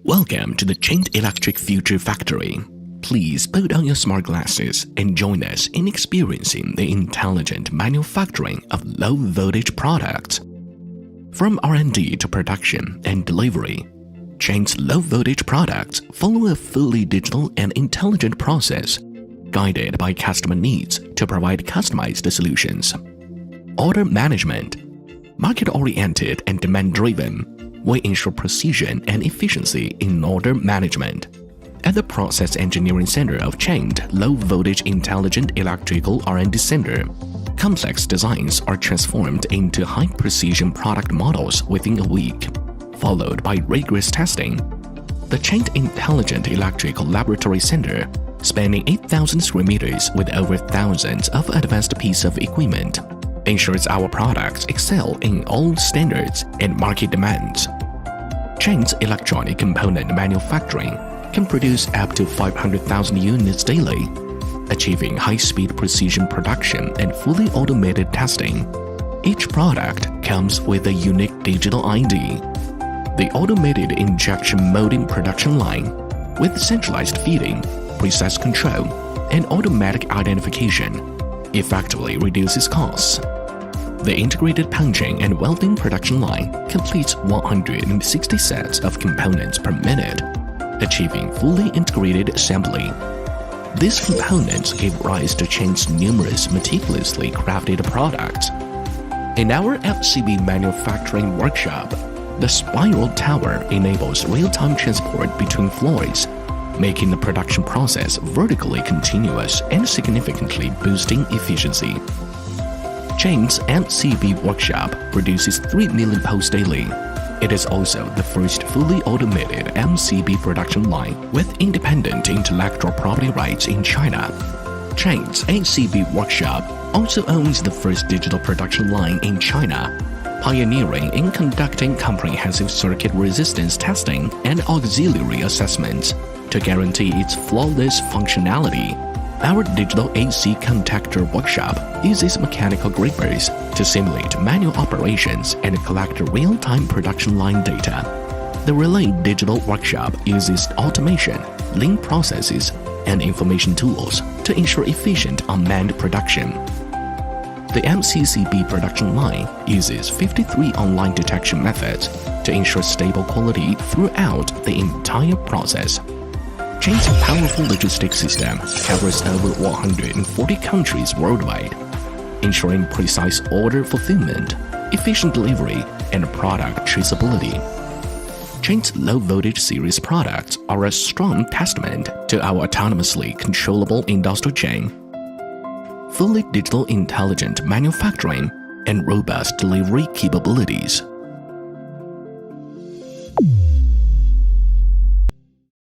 Welcome to the CHINT Electric Future Factory. Please put on your smart glasses and join us in experiencing the intelligent manufacturing of low-voltage products. From R&D to production and delivery, CHINT's low-voltage products follow a fully digital and intelligent process, guided by customer needs to provide customized solutions. Order management, market-oriented and demand-driven, will ensure precision and efficiency in order management. At the Process Engineering Center of CHINT Low Voltage Intelligent Electrical R&D Center, complex designs are transformed into high-precision product models within a week, followed by rigorous testing. The CHINT Intelligent Electrical Laboratory Center, spanning 8,000 square meters with over thousands of advanced pieces of equipment, ensures our products excel in all standards and market demands. CHINT's electronic component manufacturing can produce up to 500,000 units daily, achieving high-speed precision production and fully automated testing. Each product comes with a unique digital ID. The automated injection molding production line, with centralized feeding, precise control, and automatic identification, effectively reduces costs. The integrated punching and welding production line completes 160 sets of components per minute, achieving fully integrated assembly. These components give rise to CHINT's numerous meticulously crafted products. In our FCB manufacturing workshop, the spiral tower enables real-time transport between floors, making the production process vertically continuous and significantly boosting efficiency. CHINT's MCB workshop produces 3 million posts daily. It is also the first fully automated MCB production line with independent intellectual property rights in China. CHINT's MCB workshop also owns the first digital production line in China, pioneering in conducting comprehensive circuit resistance testing and auxiliary assessments to guarantee its flawless functionality. Our digital AC contactor workshop uses mechanical grippers to simulate manual operations and collect real-time production line data. The Relay Digital Workshop uses automation, lean processes, and information tools to ensure efficient unmanned production. The MCCB production line uses 53 online detection methods to ensure stable quality throughout the entire process. CHINT's powerful logistics system covers over 140 countries worldwide, ensuring precise order fulfillment, efficient delivery, and product traceability. CHINT's low-voltage series products are a strong testament to our autonomously controllable industrial chain. Fully digital intelligent manufacturing and robust delivery capabilities.